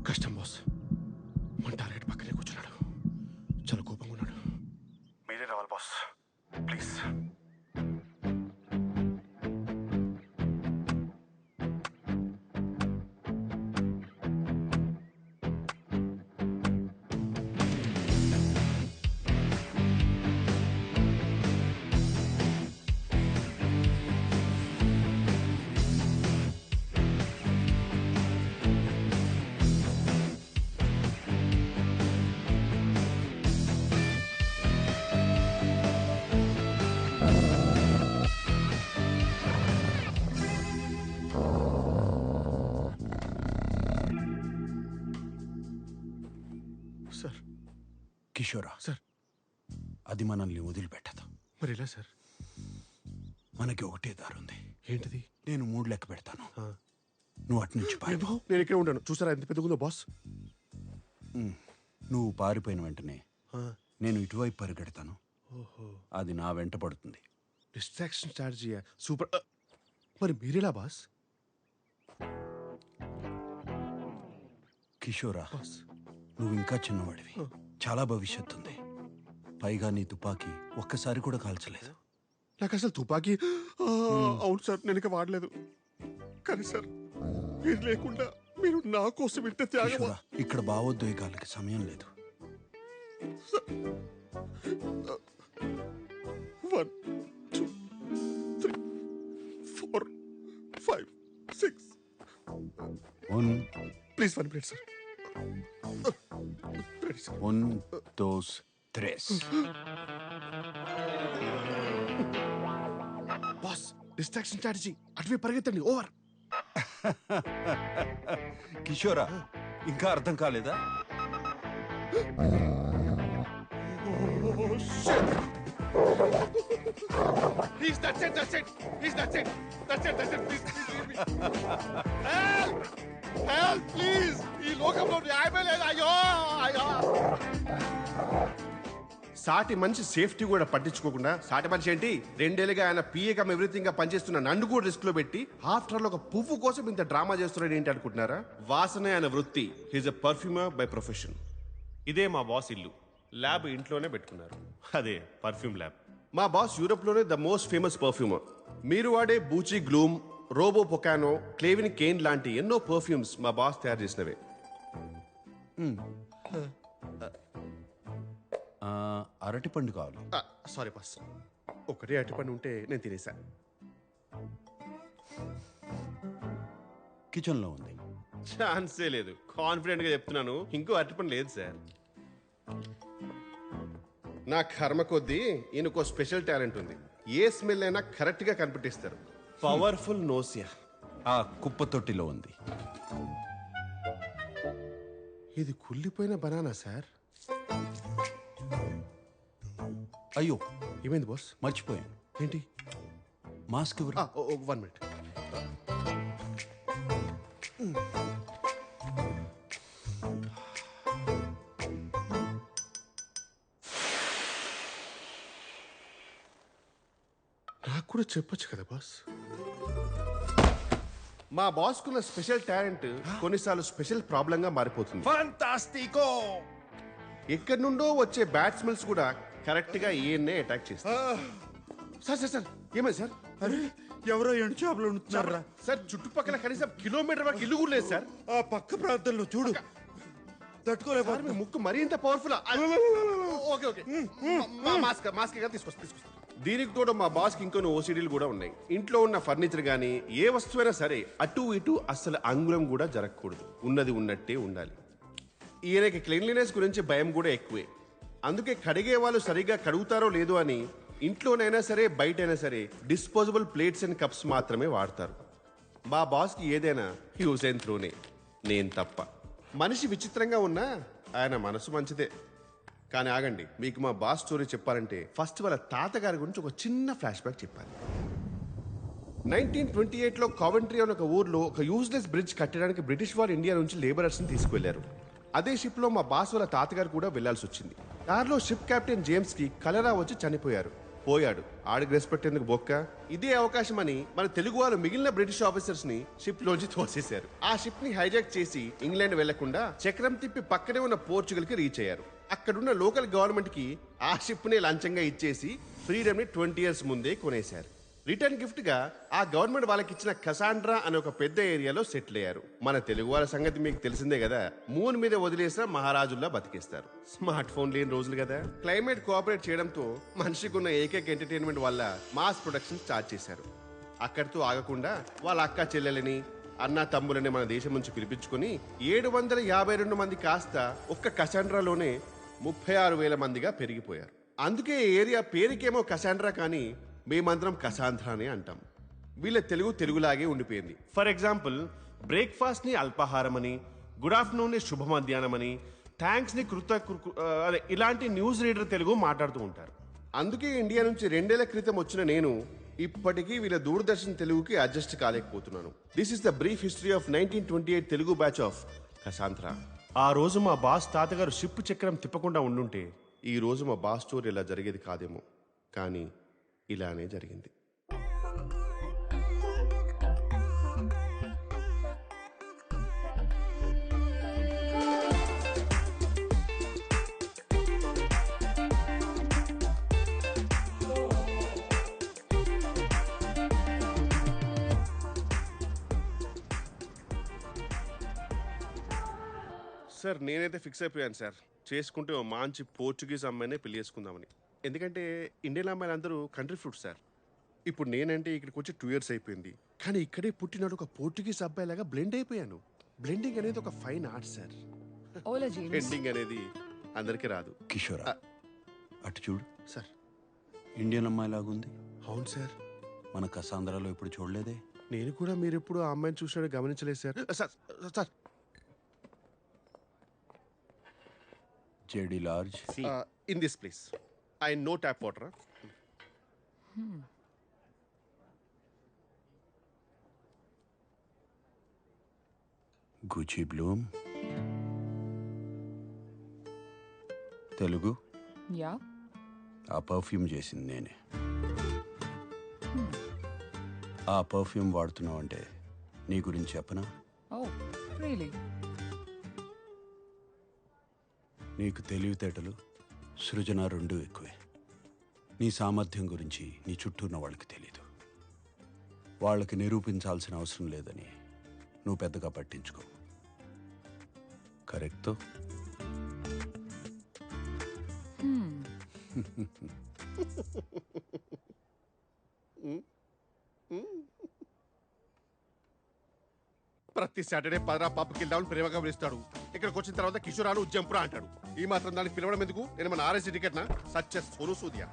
కష్టం బాస్. మన టార్గెట్ పక్కనే కూర్చున్నాడు, చాలా కోపంగా ఉన్నాడు. మీరే రావాలి బాస్, ప్లీజ్. సార్. కిషోరా సార్. అది మనల్ని వదిలిపెట్టదు. మరి ఎలా సార్? మనకి ఒకటే దారుంది. ఏంటిది? నేను 3 లెక్క పెడతాను, నువ్వు అటు నుంచి పారిపో. నేను ఇక్కడే ఉంటాను. చూసారా ఎంత పెద్దగుందో బాస్? నువ్వు పారిపోయిన వెంటనే నేను ఇటువైపు పరిగెడతాను. అది నా వెంట పడుతుంది. Distraction strategy super. మరి మీరేలా బాస్? కిషోరా, బాస్ నువ్వు ఇంకా చిన్నవాడివి, చాలా భవిష్యత్తు ఉంది. పైగా నీ తుపాకీ ఒక్కసారి కూడా కాల్చలేదు. నాకు అసలు తుపాకీ అవును సార్, నేను ఇక వాడలేదు. కానీ సార్, మీరు లేకుండా మీరు నా కోసం ఇంత త్యాగం. కిషోరా, ఇక్కడ భావోద్వేగాలకి సమయం లేదు. 1 2 3 4 5 6 please 1 minute sir. 1 2 3. Boss, distraction strategy. అటువే పరిగెత్తండి. ఓవర్. కిషోరా, ఇంకా అర్థం కాలేదా? ఈ లోకంలో న్యాయమే లేదు. అయ్యో అయ్యో. సాటి మనిషి సేఫ్టీ కూడా పట్టించుకోకుండా, సాటి మనిషి ఏంటి 2 ఏళ్ళుగా ఆయన పిఏకమ్ ఎవ్రీథింగ్ గా పనిచేస్తున్న నన్ను కూడా రిస్క్ లో పెట్టి ఆఫ్టర్ ఒక పువ్వు కోసం ఇంత డ్రామా చేస్తున్నాడు ఏంటి అనుకుంటున్నారా? వాసనే ఆయన వృత్తి. He's a perfumer by profession. ఇదే మా బాస్ ఇల్లు. ల్యాబ్ ఇంట్లోనే పెట్టుకున్నారు, అదే పర్ఫ్యూమ్ ల్యాబ్. మా బాస్ యూరోప్ లోనే ద మోస్ట్ ఫేమస్ పర్ఫ్యూమర్. మీరు వాడే బూచి గ్లూమ్, రోబో పొకానో, క్లేవిన్ కేన్ లాంటి ఎన్నో పర్ఫ్యూమ్స్ మా బాస్ తయారు చేసినవే. అరటిపండు కావాలి. సారీ బాస్, ఒకటే అరటిపండు ఉంటే నేను తినేసా. కిచెన్ లో ఉంది. ఛాన్సే లేదు. కాన్ఫిడెంట్ గా చెప్తున్నాను, ఇంకో అరటిపండు లేదు సార్. నా కర్మ కొద్దీ ఈయనకో స్పెషల్ టాలెంట్ ఉంది. ఏ స్మెల్ అయినా కరెక్ట్ గా కనిపెట్టిస్తారు. Powerful nausea. ఆ కుప్ప తొట్టిలో ఉంది. ఇది కుళ్ళిపోయిన బనానా సార్. అయ్యో, ఏమైంది బాస్? మర్చిపోయాను. ఏంటి? మాస్క్ ఎవరు? 1 మినిట్. నాకు కూడా చెప్పొచ్చు కదా బాస్. మా బాస్ కున్న స్పెషల్ టాలెంట్ కొన్నిసార్లు స్పెషల్ ప్రాబ్లం గా మారిపోతుంది. ఫాంటాస్టికో! ఎక్కడి నుండో వచ్చే బ్యాడ్ స్మెల్స్ కూడా కరెక్ట్ గా ఈయన్నే అటాక్ చేస్తాయి. సార్ సార్ సార్, ఏమైంది సార్? అరే, ఎవరో ఎండు చేపలు ఉంటున్నారా సార్? చుట్టుపక్కల కనీసం కిలోమీటర్ వరకు ఇల్లు కూడా లేదు సార్. ఆ పక్క ప్రాంతంలో చూడు, తట్టుకోలేకపోతే. మీ ముక్కు మరీ ఇంత powerful. Okay okay, mask mask తీసుకొస్తా. దీనికి తోడు మా బాస్ కి ఇంకొన్ని ఓసిడీలు కూడా ఉన్నాయి. ఇంట్లో ఉన్న ఫర్నిచర్ గానీ ఏ వస్తువైనా సరే అటు ఇటు అస్సలు అంగుళం కూడా జరగకూడదు. ఉన్నది ఉన్నట్టే ఉండాలి. ఈయనకి క్లీన్లీనెస్ గురించి భయం కూడా ఎక్కువే. అందుకే కడిగే వాళ్ళు సరిగ్గా కడుగుతారో లేదో అని ఇంట్లోనైనా సరే బయటైనా సరే డిస్పోజబుల్ ప్లేట్స్ అండ్ కప్స్ మాత్రమే వాడతారు. మా బాస్కి ఏదైనా యూజ్ అండ్ త్రోనే, నేను తప్ప. మనిషి విచిత్రంగా ఉన్నా ఆయన మనసు మంచిదే. కానీ ఆగండి, మీకు మా బాస్ స్టోరీ చెప్పాలంటే ఫస్ట్ వాళ్ళ తాతగారి గురించి ఒక చిన్న ఫ్లాష్ బ్యాక్ చెప్పాలి. 1928లో కావెంట్రీ అనే ఒక ఊర్లో ఒక యూజ్లెస్ బ్రిడ్జ్ కట్టడానికి బ్రిటిష్ వారు ఇండియా నుంచి లేబరర్స్ ని తీసుకువెళ్లారు. అదే షిప్ లో మా బాస్ వాళ్ళ తాతగారు కూడా వెళ్లాల్సి వచ్చింది. దారిలో షిప్ కెప్టెన్ జేమ్స్ కి కలరా వచ్చి చనిపోయారు. పోయాడు. ఆడికి రెస్పెక్ట్ ఎందుకు బొక్క. ఇదే అవకాశం అని మన తెలుగు వాళ్ళు మిగిలిన బ్రిటిష్ ఆఫీసర్స్ ని షిప్ లోంచి తోసేశారు. ఆ షిప్ ని హైజాక్ చేసి ఇంగ్లాండ్ వెళ్లకుండా చక్రం తిప్పి పక్కనే ఉన్న పోర్చుగల్ కి రీచ్ అయ్యారు. అక్కడున్న లోకల్ గవర్నమెంట్ కి ఆ షిప్ ని లంచంగా ఇచ్చేసి ఫ్రీడమ్ ని 20 years ముందే కొనేశారు. రిటర్న్ గిఫ్ట్ గా ఆ గవర్నమెంట్ వాళ్ళకి ఇచ్చిన కసాండ్రా అనే ఒక పెద్ద ఏరియాలో సెటిల్ అయ్యారు. మన తెలుగు వాళ్ళ సంగతి మీకు తెలిసిందే కదా, మూన్ మీద వదిలేసిన మహారాజుల్లా బతికేస్తారు. స్మార్ట్ ఫోన్ లేని రోజులు కదా. క్లైమేట్ కోఆపరేట్ చేయడంతో మనిషికి ఉన్న ఏకైక ఎంటర్టైన్మెంట్ వల్ల మాస్ ప్రొడక్షన్ స్టార్ట్ చేశారు. అక్కడితో ఆగకుండా వాళ్ళ అక్క చెల్లెలని అన్న తమ్ములని మన దేశం నుంచి పిలిపించుకొని 752 మంది కాస్త ఒక్క కసాండ్రాలోనే 36,000 మందిగా పెరిగిపోయారు. అందుకే ఈ ఏరియా పేరుకేమో కసాండ్రా కానీ మేమందరం కసాంధ్రా అని అంటాం. వీళ్ళ తెలుగులాగే ఉండిపోయింది. ఫర్ ఎగ్జాంపుల్, బ్రేక్ఫాస్ట్ ని అల్పాహారం అని, గుడ్ ఆఫ్టర్నూన్ ని శుభ మధ్యాహ్నం అని, థ్యాంక్స్ ని అదే ఇలాంటి న్యూస్ రీడర్ తెలుగు మాట్లాడుతూ ఉంటారు. అందుకే ఇండియా నుంచి 2 ఏళ్ల క్రితం వచ్చిన నేను ఇప్పటికీ వీళ్ళ దూరదర్శన్ తెలుగుకి అడ్జస్ట్ కాలేకపోతున్నాను. This is the brief history of 1928 Telugu batch of కసాంధ్రా. ఆ రోజు మా బాస్ తాతగారు షిప్ చక్రం తిప్పకుండా ఉండుంటే ఈ రోజు మా బాస్ స్టోరీ ఇలా జరిగేది కాదేమో, కానీ ఇలానే జరిగింది. సార్ నేనైతే ఫిక్స్ అయిపోయాను సార్, చేసుకుంటే ఓ మంచి పోర్చుగీస్ అమ్మాయినే పెళ్లి చేసుకుందామని. ఎందుకంటే ఇండియన్ అమ్మాయిలు అందరూ కంట్రీ ఫ్రూట్ సార్. ఇప్పుడు నేనంటే ఇక్కడికి వచ్చి 2 years అయిపోయింది, కానీ ఇక్కడే పుట్టినాడు ఒక పోర్చుగీస్ అబ్బాయిలాగా బ్లెండ్ అయిపోయాను. బ్లెండింగ్ అనేది ఒక ఫైన్ ఆర్ట్ సార్. ఎండింగ్ అనేది అందరికీ రాదు. కిషోర్ అటు చూడు సార్. ఇండియన్ అమ్మాయి లాగుంది. అవును సార్. మన కసాంధ్రాలో ఎప్పుడు చూడలేదే. నేను కూడా మీరు ఎప్పుడు ఆ అమ్మాయిని చూసినట్టు గమనించలేదు సార్. సార్ సార్ జేడి large in this place I know tap water. Gucci Bloom Telugu. Yeah, ఆ పర్ఫ్యూమ్ చేసింది నేనే. ఆ పర్ఫ్యూమ్ వాడుతున్నావు అంటే నీ గురించి చెప్పనా? Oh really? నీకు తెలివితేటలు సృజన రెండూ ఎక్కువే. నీ సామర్థ్యం గురించి నీ చుట్టూ ఉన్న వాళ్ళకి తెలీదు. వాళ్ళకి నిరూపించాల్సిన అవసరం లేదని నువ్వు పెద్దగా పట్టించుకో. కరెక్టో? ప్రతి సాటర్డే పదరా పబ్కి వెళ్దామని ప్రేమగా పిలుస్తాడు. ఇక్కడికి వచ్చిన తర్వాత కిషోరాలు జంపురా అంటాడు. ఈ మాత్రం దానికి పిలవడం ఎందుకు? నేను మన ఆర్ఎస్సీ టికెట్ నా సచ్చ సోను సూదియా.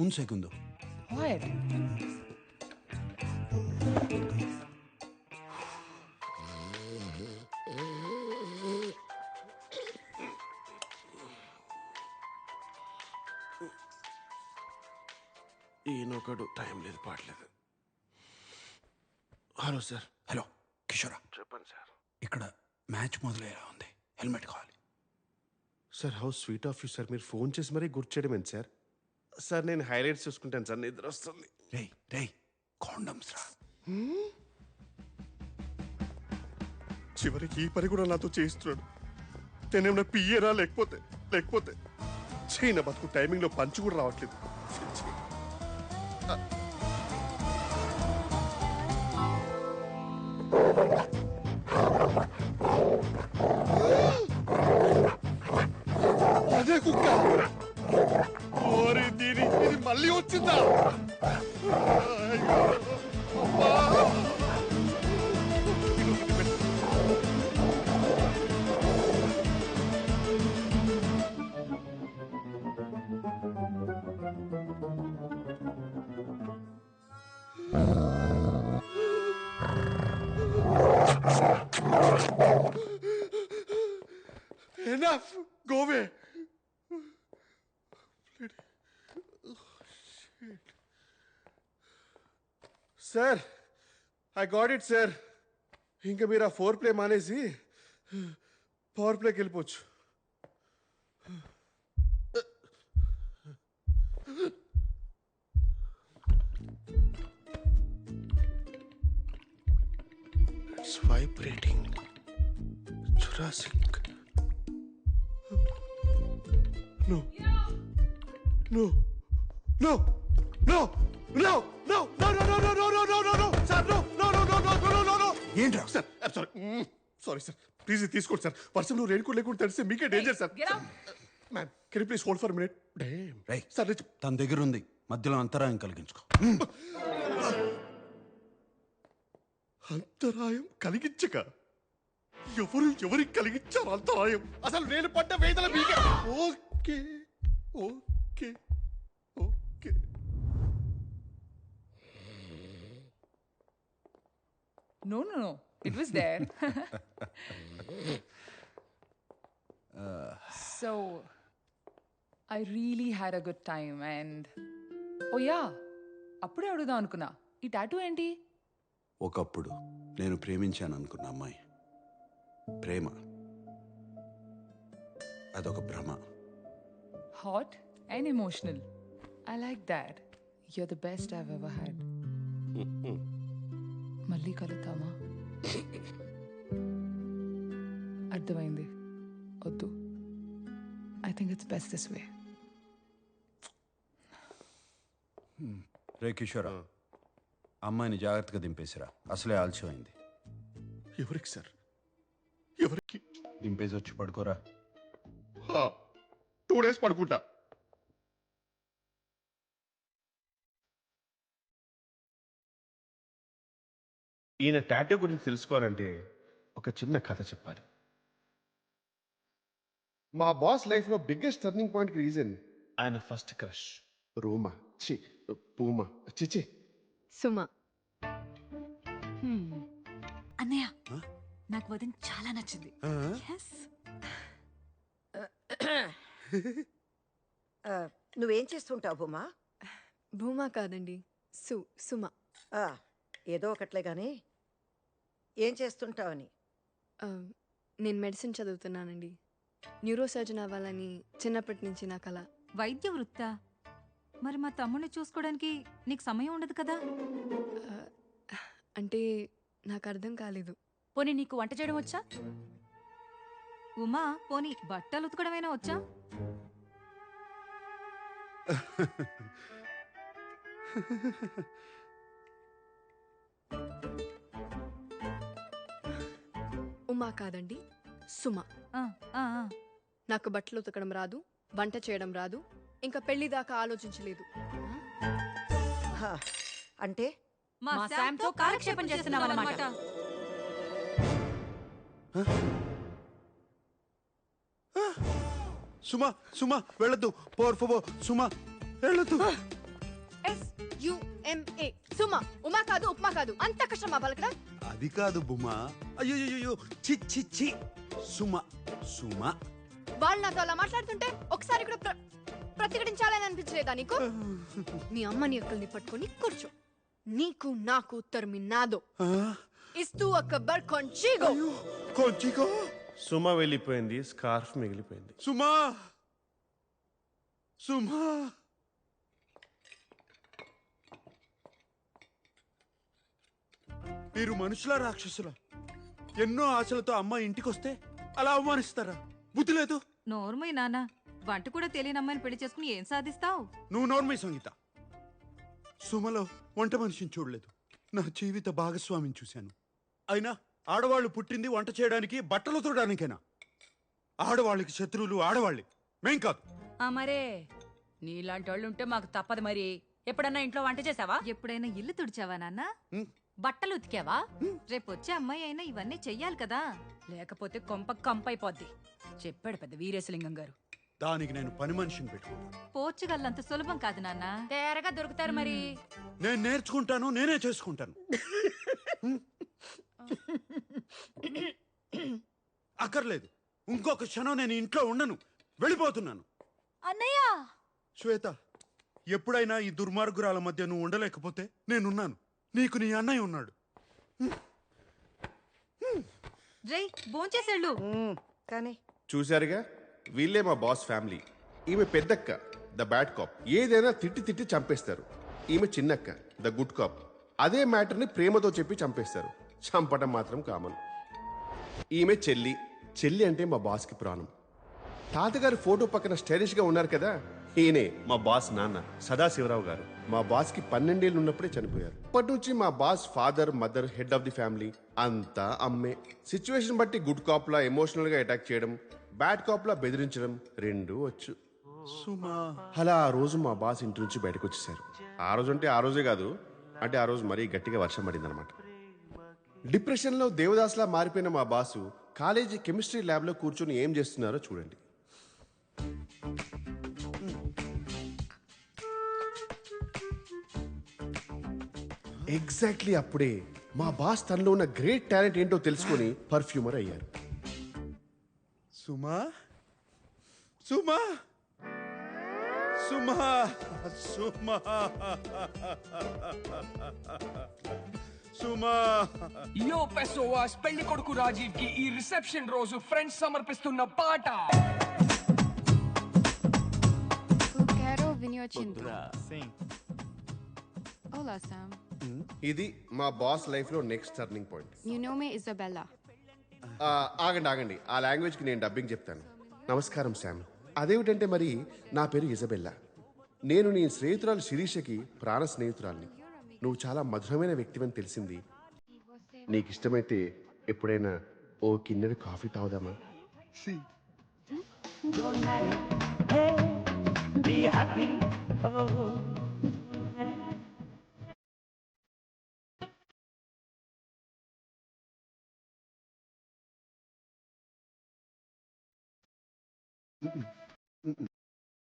Un segundo. What? ఈయనొకడు టైం లేదు పాడలేదు. Hello sir. హలో కిషోరా, చెప్పండి సార్. ఇక్కడ మ్యాచ్ మొదలయ్యేలా ఉంది. హెల్మెట్ కావాలి. Sir how sweet of you sir. మీరు ఫోన్ చేసి మరీ గుర్తు చేయడం ఏంటి సార్? సార్ నేను హైలైట్స్ చూసుకుంటాను సార్, నిద్ర వస్తుంది. రే కాండమ్స్ రా. చివరికి ఈ పని కూడా నాతో చేయిస్తున్నాడు. నేనేమన్నా పియ్యరా లేకపోతే చైనా బతుకు టైమింగ్లో పంచి కూడా రావట్లేదు. అదే కుక్క. ఓరి దీని ఇది మళ్ళీ వచ్చిందా? Sir I got it sir. ఇంకా మీరు ఆ 4 ప్లే మానేసి పవర్ ప్లేకి వెళ్ళిపోవచ్చు. It's vibrating. Jurassic. No no no no no no no no no no no no no no sir no no no no no no no no ఏంట్రా sir sorry sir please తీసుకోండి సార్. వర్షంలో raincoat లేకుండా తెలిస్తే మీకే danger sir. Get out. Ma'am can you please hold for minute. రేయ్, sir తన దగ్గర ఉంది, మధ్యలో అంతరాయం కలిగించుకో. అంతరాయం కలిగించక ఎవరికి కలిగించారు అంతరాయం? అసలు నేను పడ్డ వేదన మీకే. Okay okay okay. No. It was there. So, I really had a good time and... Oh yeah, అప్పుడే అడుగుదాం అనుకున్నా, ఈ టాటూ ఏంటి? ఒకప్పుడు నేను ప్రేమించాను అనుకున్న అమ్మాయి ప్రేమ అదొక భ్రమ. Hot and emotional. I like that. You're the best I've ever had. మళ్ళీ కలుద్దామా? అర్థమైంది, వద్దు. I think it's best this way. రే కిషోరా, అమ్మాయిని జాగ్రత్తగా దింపేసిరా, అసలే ఆలస్యమైంది. ఎవరికి సార్? ఎవరికి? దింపేసి వచ్చి పడుకోరా. 2 days పడుకుంటా. ఈయన టాటూ గురించి తెలుసుకోవాలంటే ఒక చిన్న కథ చెప్పాలి. మా బాస్ లైఫ్ లో బిగ్గెస్ట్ టర్నింగ్ పాయింట్ రీజన్ ఆయన ఫస్ట్ క్రష్ రూమా పూమా చిచి సుమ. అన్నయ్య, నాకు వదిన చాలా నచ్చింది. Yes. నువ్వేం చేస్తుంటావు బొమ్మా? భూమా కాదండి, సుమ. ఏదో ఒకట్లే గాని ఏం చేస్తుంటావని. నేను మెడిసిన్ చదువుతున్నానండి. న్యూరో సర్జన్ అవ్వాలని చిన్నప్పటి నుంచి నా కల. వైద్య వృత్తా? మరి మా తమ్ముడిని చూసుకోవడానికి నీకు సమయం ఉండదు కదా? అంటే నాకు అర్థం కాలేదు. పోనీ నీకు వంట చేయడం వచ్చా? ఉమా, పోనీ బట్టలు ఉతకడమైనా వచ్చా? ఉమా కాదండి, సుమ. ఆ, ఆ, ఆ. నాకు బట్టలు ఉతకడం రాదు, వంట చేయడం రాదు, ఇంకా పెళ్లి దాకా ఆలోచించలేదు. హా, అంటే మా శామ్తో కాలక్షేపం చేస్తున్నావన్నమాట. సుమా సుమా వెళ్ళొద్దు, పోర్ ఫోబో సుమా వెళ్ళొద్దు. SUMA సుమ. ఉమా కాదు, ఉప్మా కాదు. అంత కష్టమా పలకడం? అది కాదు బుమా. అయ్యో చి చి చి. సుమా సుమా. వాళ్ళు నాతో అలా మాట్లాడుతుంటే ఒకసారి కూడా ప్రతిఘటించాలని అనిపించలేదా నీకు? మీ అమ్మని అక్కల్ని పట్టుకొని కూర్చో. నీకు నాకు ఉత్తరమిన్నాదో ఇస్తూ అక్బర్ కొంచిగో. కొంచిగో. సుమ వెళ్ళిపోయింది, స్కార్ఫ్ మిగిలిపోయింది. సుమా సుమా. మీరు మనుషుల రాక్షసులా? ఎన్నో ఆశలతో అమ్మాయి ఇంటికొస్తే అలా అవమానిస్తారా? బుద్ధి లేదు. నోర్మయ్య నాన్న, వంట కూడా తెలియని అమ్మాయిని పెళ్లి చేసుకుని ఏం సాధిస్తావు? నువ్వు నోర్మై సంగీత. సుమలో వంట మనిషిని చూడలేదు, నా జీవిత భాగస్వామిని చూశాను. అయినా ఆడవాళ్ళు పుట్టింది వంట చేయడానికి, బట్టలు ఉతకడానికేనా? ఆడవాళ్ళకి శత్రువులు ఆడవాళ్ళే, మేం కాదు. మరే నీలాంటి వాళ్ళు ఉంటే మాకు తప్పదు. మరి ఎప్పుడన్నా ఇంట్లో వంట చేసావా? ఎప్పుడైనా ఇల్లు తుడిచావా నాన్న? బట్టలు ఉతికావా? రేపు వచ్చే అమ్మాయి అయినా ఇవన్నీ చెయ్యాలి కదా. లేకపోతే కొంప కంపైపోద్ది. చెప్పాడు పెద్ద వీరేశలింగం గారు. దానికి నేను పని మనిషిని పెట్టుకుంటాను. పోర్చుగల్ అంత సులభం కాదు నాన్న. తేరగా దొరుకుతారు మరి. నేను నేర్చుకుంటాను, నేనే చేసుకుంటాను. అక్కర్లేదు, ఇంకొక క్షణం నేను ఇంట్లో ఉండను, వెళ్ళిపోతున్నాను. అన్నయ్య! శ్వేత, ఎప్పుడైనా ఈ దుర్మార్గురాల మధ్య నువ్వు ఉండలేకపోతే నేనున్నాను. నీకు నీ అన్నయ్య ఉన్నాడు. రేయ్ భోంచేసేళ్ళు. కానీ చూశారుగా, వీళ్ళే మా బాస్ ఫ్యామిలీ. ఈమె పెద్దక్క, ద బ్యాడ్ కాప్. ఏదైనా తిట్టి తిట్టి చంపేస్తారు. ఈమె చిన్నక్క, ద గుడ్ కాప్. అదే మ్యాటర్ని ప్రేమతో చెప్పి చంపేస్తారు. చంపటం మాత్రం కామన్. ఈమె చెల్లి. చెల్లి అంటే మా బాస్కి ప్రాణం. తాతగారి ఫోటో పక్కన స్టైలిష్ గా ఉన్నారు కదా, ఈయనే మా బాస్ నాన్న సదాశివరావు గారు. మా బాస్ కి 12 ఏళ్ళు ఉన్నప్పుడే చనిపోయారు. అప్పటి నుంచి మా boss father, mother, head of the family అంతా అమ్మే. సిచ్యువేషన్ బట్టి గుడ్ కాప్ లా ఎమోషనల్ గా అటాక్ చేయడం, బ్యాడ్ కాప్ లా బెదిరించడం రెండూ వచ్చు. సుమా, అలా ఆ రోజు మా బాస్ ఇంటి నుంచి బయటకు వచ్చేసారు. ఆ రోజు అంటే ఆ రోజే కాదు, అంటే ఆ రోజు మరీ గట్టిగా వర్షం పడింది అనమాట. డిప్రెషన్ లో దేవదాస్లా మారిపోయిన మా బాసు కాలేజీ కెమిస్ట్రీ ల్యాబ్ లో కూర్చొని ఏం చేస్తున్నారో చూడండి. ఎగ్జాక్ట్లీ అప్పుడే మా బాస్ తనలో ఉన్న గ్రేట్ టాలెంట్ ఏంటో తెలుసుకొని పర్ఫ్యూమర్ అయ్యారు. సుమా, సుమా, సుమా, సుమా, సుమా. యో పెసోవాస్ పెళ్లి కొడుకు రాజీవ్ కి ఈ రిసెప్షన్ రోజు ఫ్రెండ్స్ సమర్పిస్తున్న పాట. Quero vinho tinto. Olá, Sam. ఇది మా బాస్ లైఫ్ లో next turning point. Meu nome é Isabella. ఆగండి, ఆ లాంగ్వేజ్ కి నేను డబ్బింగ్ చెప్తాను. నమస్కారం శామ్. అదేమిటంటే మరి నా పేరు ఇజబెల్లా. నేను నీ స్నేహితురాలు శిరీషకి ప్రాణ స్నేహితురాల్ని. నువ్వు చాలా మధురమైన వ్యక్తివని తెలిసింది. నీకు ఇష్టమైతే ఎప్పుడైనా ఓ కిన్నెడు కాఫీ తాగుదామా?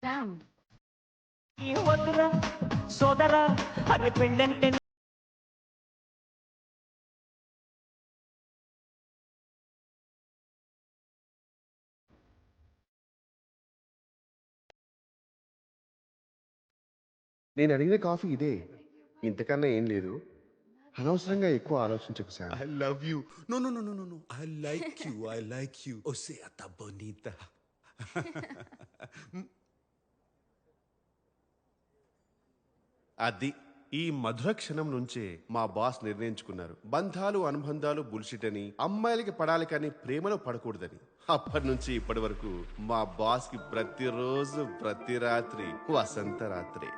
Sam. సోదరా అరే పెళ్ళంటే నేను అడిగిన కాఫీ ఇదే, ఇంతకన్నా ఏం లేదు. అనవసరంగా ఎక్కువ ఆలోచించకు Sam. I love you. No, no, no, no, no, no. I like you. I like you. O sea, está bonita. అది ఈ మధుర క్షణం నుంచే మా బాస్ నిర్ణయించుకున్నారు, బంధాలు అనుబంధాలు బుల్షిట్ అని, అమ్మాయిలకి పడాలి కానీ ప్రేమలో పడకూడదని. అప్పటి నుంచి ఇప్పటి వరకు మా బాస్ కి ప్రతిరోజు ప్రతి రాత్రి వసంత రాత్రి.